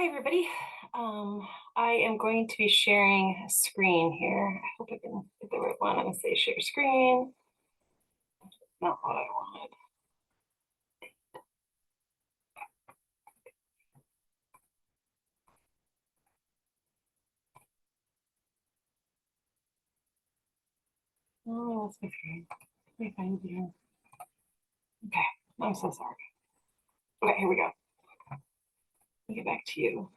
Hi, everybody. I am going to be sharing a screen here. I hope I can get the right one. I'm going to say share screen. Not what I wanted. Oh, that's my screen. Let me find you. Okay, I'm so sorry. Okay, here we go. Let me get back to you.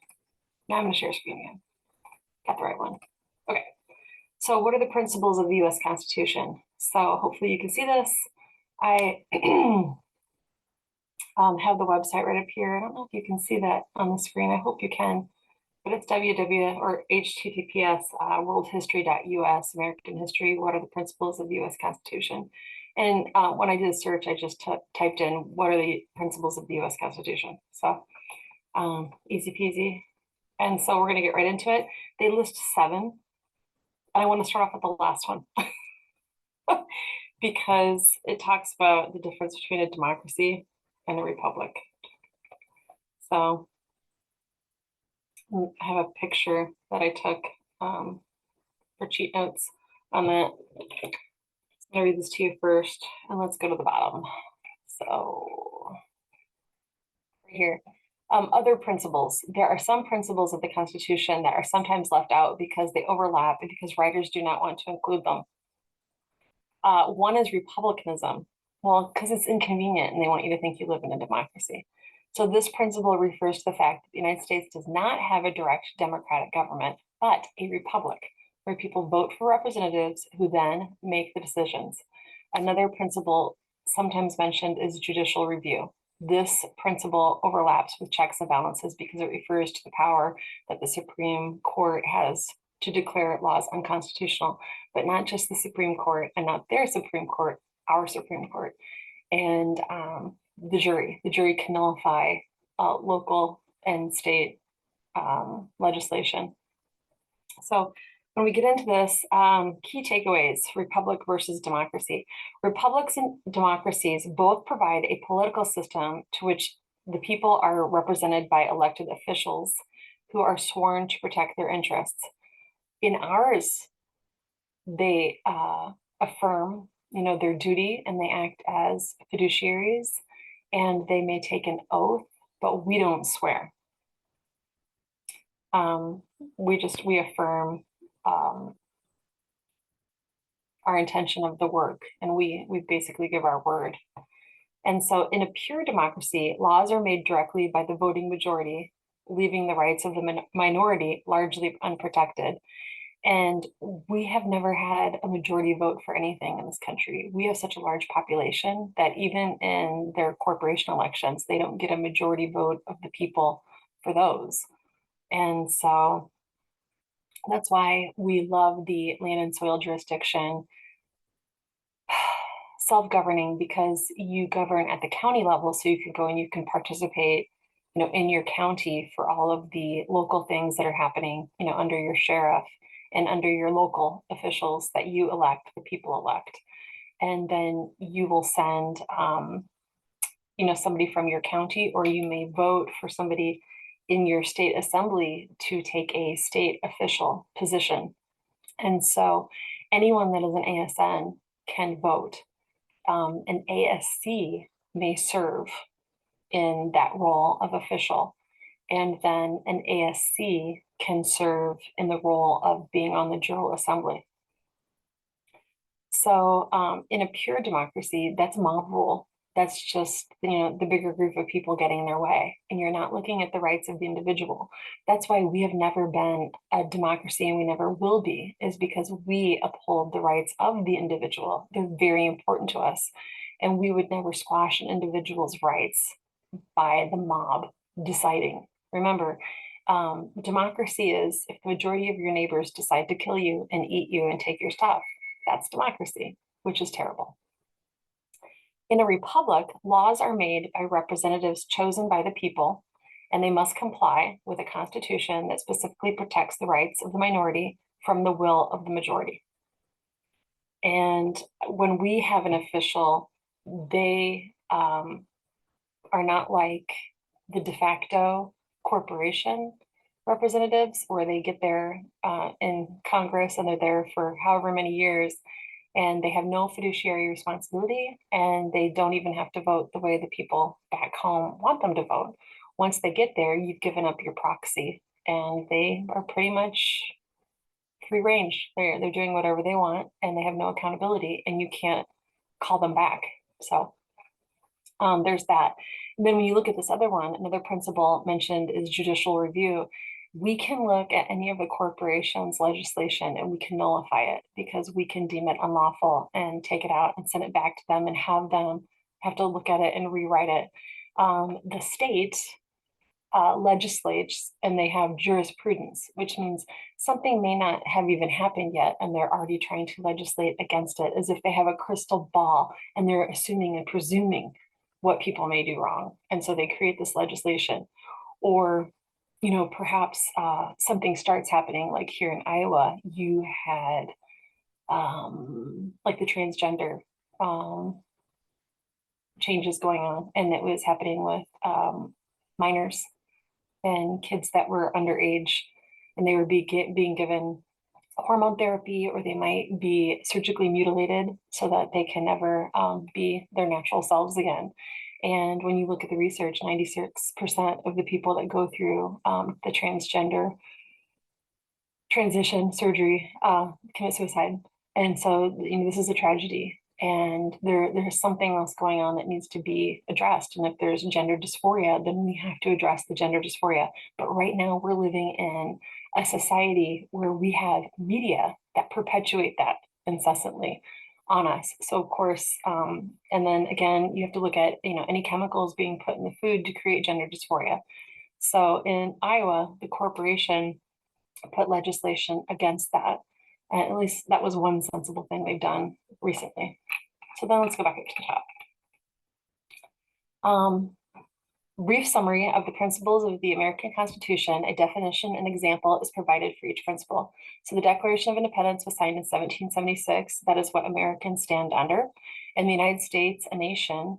Now I'm going to share screen again. Got the right one. Okay. So what are the principles of the U.S. Constitution? So hopefully you can see this. I have the website right up here. I don't know if you can see that on the screen. I hope you can. But it's www or https worldhistory.us, American history. What are the principles of the U.S. Constitution? And when I did a search, I just typed in what are the principles of the U.S. Constitution. So easy peasy. And so we're going to get right into it. They list 7. I want to start off with the last one because it talks about the difference between a democracy and a republic. So I have a picture that I took for cheat notes on that. I'm gonna read this to you first, and let's go to the bottom. So right here, other principles. There are some principles of the Constitution that are sometimes left out because they overlap and because writers do not want to include them. One is republicanism. Well, because it's inconvenient and they want you to think you live in a democracy. So this principle refers to the fact that the United States does not have a direct democratic government, but a republic where people vote for representatives who then make the decisions. Another principle sometimes mentioned is judicial review. This principle overlaps with checks and balances because it refers to the power that the Supreme Court has to declare laws unconstitutional, but not just the Supreme Court and not their Supreme Court, our Supreme Court, and the jury. The jury can nullify local and state legislation. So when we get into this, key takeaways, republic versus democracy. Republics and democracies both provide a political system to which the people are represented by elected officials who are sworn to protect their interests. In ours, they affirm, their duty and they act as fiduciaries and they may take an oath, but we don't swear. We affirm our intention of the work and we basically give our word. And so in a pure democracy, laws are made directly by the voting majority, leaving the rights of the minority largely unprotected. And we have never had a majority vote for anything in this country. We have such a large population that even in their corporation elections, they don't get a majority vote of the people for those. And so that's why we love the land and soil jurisdiction self-governing, because you govern at the county level, so you can go and you can participate in your county for all of the local things that are happening under your sheriff and under your local officials that you elect, the people elect. And then you will send somebody from your county, or you may vote for somebody in your state assembly to take a state official position. And so anyone that is an ASN can vote. An ASC may serve in that role of official, and then an ASC can serve in the role of being on the General Assembly. So in a pure democracy, that's mob rule. That's just, the bigger group of people getting their way, and you're not looking at the rights of the individual. That's why we have never been a democracy and we never will be, is because we uphold the rights of the individual. They're very important to us. And we would never squash an individual's rights by the mob deciding. Remember, democracy is if the majority of your neighbors decide to kill you and eat you and take your stuff, that's democracy, which is terrible. In a republic, laws are made by representatives chosen by the people, and they must comply with a constitution that specifically protects the rights of the minority from the will of the majority. And when we have an official, they are not like the de facto corporation representatives, where they get there in Congress and they're there for however many years, and they have no fiduciary responsibility, and they don't even have to vote the way the people back home want them to vote. Once they get there, you've given up your proxy, and they are pretty much free range. They're doing whatever they want, and they have no accountability, and you can't call them back. So there's that. And then when you look at this other one, another principle mentioned is judicial review. We can look at any of the corporation's legislation and we can nullify it because we can deem it unlawful and take it out and send it back to them and have them have to look at it and rewrite it. The state legislates and they have jurisprudence, which means something may not have even happened yet and they're already trying to legislate against it, as if they have a crystal ball and they're assuming and presuming what people may do wrong. And so they create this legislation. Or, you know, perhaps something starts happening, like here in Iowa, you had like the transgender changes going on, and it was happening with minors and kids that were underage, and they were being given hormone therapy, or they might be surgically mutilated so that they can never be their natural selves again. And when you look at the research, 96% of the people that go through the transgender transition surgery commit suicide. And so, you know, this is a tragedy. And there's something else going on that needs to be addressed. And if there's gender dysphoria, then we have to address the gender dysphoria. But right now, we're living in a society where we have media that perpetuate that incessantly on us. So of course, and then again, you have to look at, you know, any chemicals being put in the food to create gender dysphoria. So in Iowa, the corporation put legislation against that. And at least that was one sensible thing they've done recently. So then let's go back up to the top. Brief summary of the principles of the American Constitution. A definition and example is provided for each principle. So the Declaration of Independence was signed in 1776. That is what Americans stand under. And the United States, a nation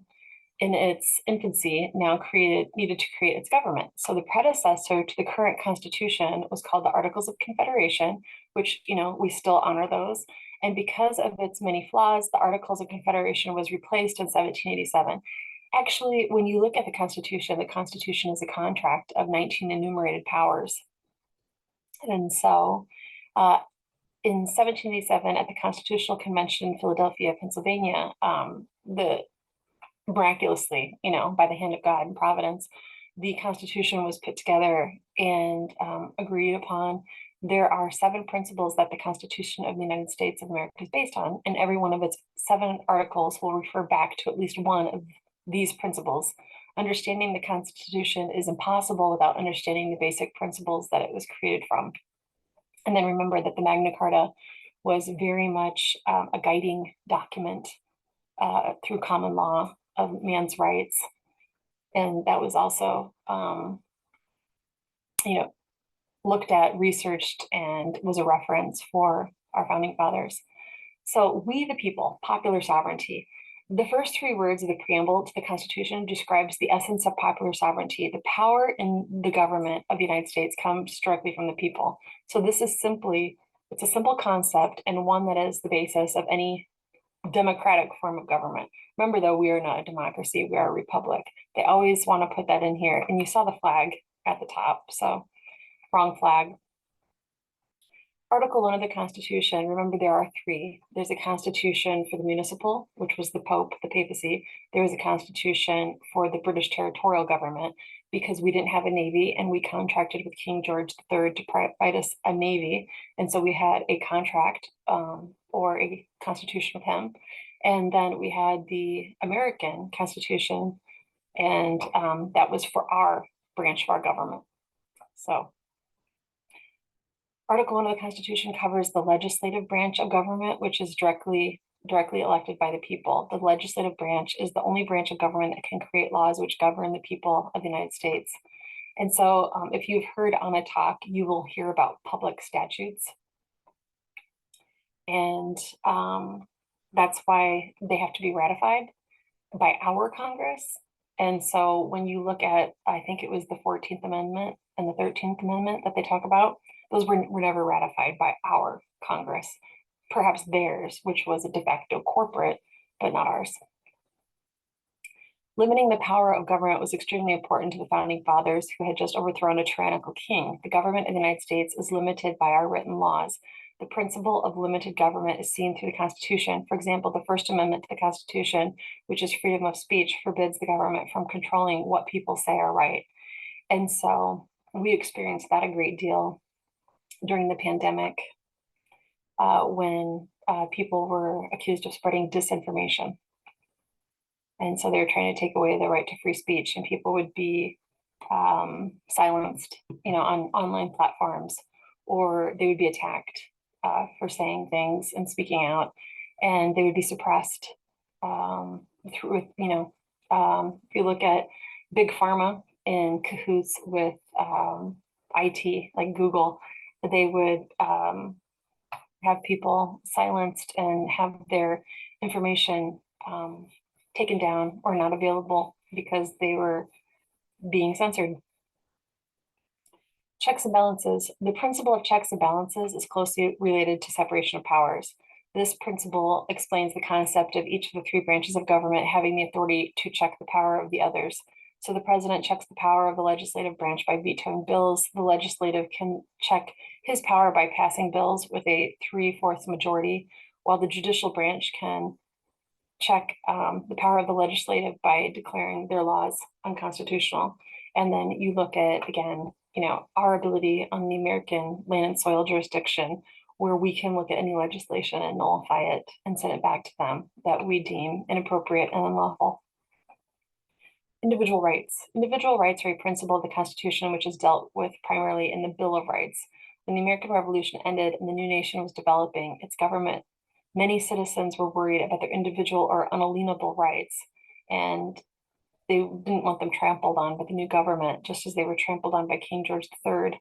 in its infancy, needed to create its government. So the predecessor to the current Constitution was called the Articles of Confederation, which, you know, we still honor those. And because of its many flaws, the Articles of Confederation was replaced in 1787. Actually, when you look at the Constitution is a contract of 19 enumerated powers. And so in 1787, at the Constitutional Convention in Philadelphia, Pennsylvania, miraculously, you know, by the hand of God and providence, the Constitution was put together and agreed upon. There are 7 principles that the Constitution of the United States of America is based on, and every one of its 7 articles will refer back to at least one of these principles. Understanding the Constitution is impossible without understanding the basic principles that it was created from. And then remember that the Magna Carta was very much a guiding document through common law of man's rights. And that was also, you know, looked at, researched, and was a reference for our founding fathers. So we the people, popular sovereignty. The first 3 words of the preamble to the Constitution describes the essence of popular sovereignty. The power in the government of the United States comes directly from the people. So this is it's a simple concept, and one that is the basis of any democratic form of government. Remember though, we are not a democracy, we are a republic. They always want to put that in here. And you saw the flag at the top, so wrong flag. Article 1 of the Constitution, remember there are 3. There's a constitution for the municipal, which was the Pope, the papacy. There was a constitution for the British territorial government, because we didn't have a navy and we contracted with King George III to provide us a navy. And so we had a contract or a constitution with him. And then we had the American Constitution, and that was for our branch of our government. So Article 1 of the Constitution covers the legislative branch of government, which is directly elected by the people. The legislative branch is the only branch of government that can create laws which govern the people of the United States. And so if you've heard Anna talk, you will hear about public statutes. And that's why they have to be ratified by our Congress. And so when you look at, I think it was the 14th Amendment and the 13th Amendment that they talk about, those were never ratified by our Congress, perhaps theirs, which was a de facto corporate, but not ours. Limiting the power of government was extremely important to the founding fathers who had just overthrown a tyrannical king. The government of the United States is limited by our written laws. The principle of limited government is seen through the Constitution. For example, the First Amendment to the Constitution, which is freedom of speech, forbids the government from controlling what people say are right. And so we experienced that a great deal during the pandemic when people were accused of spreading disinformation. And so they were trying to take away the right to free speech, and people would be silenced, on online platforms, or they would be attacked for saying things and speaking out, and they would be suppressed through, if you look at big pharma in cahoots with IT, like Google, they would have people silenced and have their information taken down or not available because they were being censored. Checks and balances. The principle of checks and balances is closely related to separation of powers. This principle explains the concept of each of the three branches of government having the authority to check the power of the others. So the president checks the power of the legislative branch by vetoing bills. The legislative can check his power by passing bills with a 3/4 majority, while the judicial branch can check the power of the legislative by declaring their laws unconstitutional. And then you look at, again, our ability on the American land and soil jurisdiction, where we can look at any legislation and nullify it and send it back to them that we deem inappropriate and unlawful. Individual rights. Individual rights are a principle of the Constitution, which is dealt with primarily in the Bill of Rights. When the American Revolution ended and the new nation was developing its government, many citizens were worried about their individual or unalienable rights, and they didn't want them trampled on by the new government, just as they were trampled on by King George III.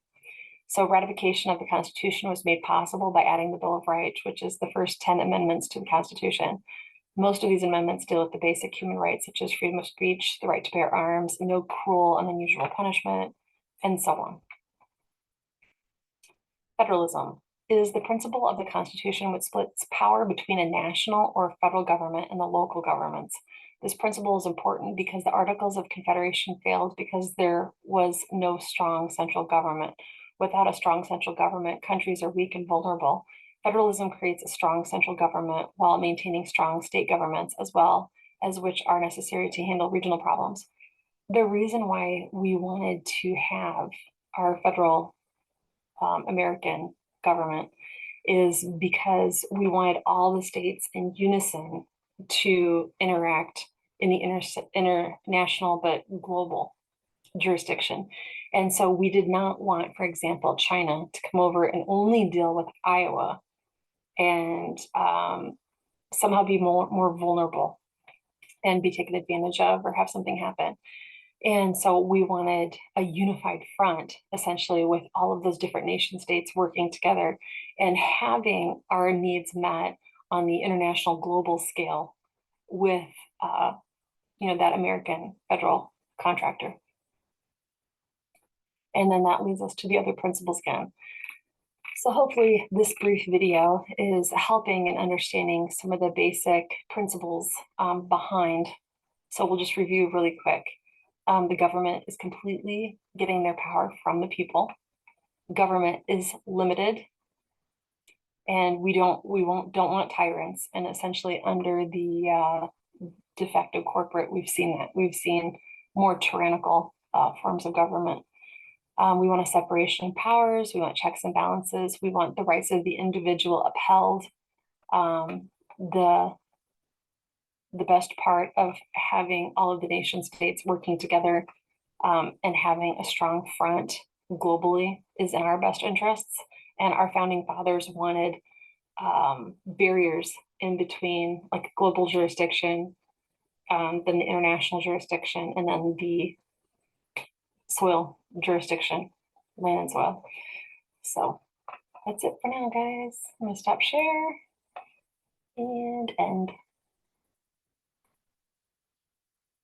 So ratification of the Constitution was made possible by adding the Bill of Rights, which is the first 10 amendments to the Constitution. Most of these amendments deal with the basic human rights, such as freedom of speech, the right to bear arms, no cruel and unusual punishment, and so on. Federalism is the principle of the Constitution which splits power between a national or federal government and the local governments. This principle is important because the Articles of Confederation failed because there was no strong central government. Without a strong central government, countries are weak and vulnerable. Federalism creates a strong central government while maintaining strong state governments as well, as which are necessary to handle regional problems. The reason why we wanted to have our federal American government is because we wanted all the states in unison to interact in the international but global jurisdiction. And so we did not want, for example, China to come over and only deal with Iowa and somehow be more vulnerable and be taken advantage of or have something happen. And so we wanted a unified front, essentially, with all of those different nation states working together and having our needs met on the international global scale with, that American federal contractor. And then that leads us to the other principles again. So hopefully this brief video is helping in understanding some of the basic principles behind. So we'll just review really quick. The government is completely getting their power from the people. Government is limited, and we don't want tyrants. And essentially, under the de facto corporate, we've seen that. We've seen more tyrannical forms of government. We want a separation of powers. We want checks and balances. We want the rights of the individual upheld. The best part of having all of the nation states working together and having a strong front globally is in our best interests. And our founding fathers wanted barriers in between, like global jurisdiction, then the international jurisdiction, and then the soil jurisdiction, land and soil. So that's it for now, guys. I'm gonna stop share and end.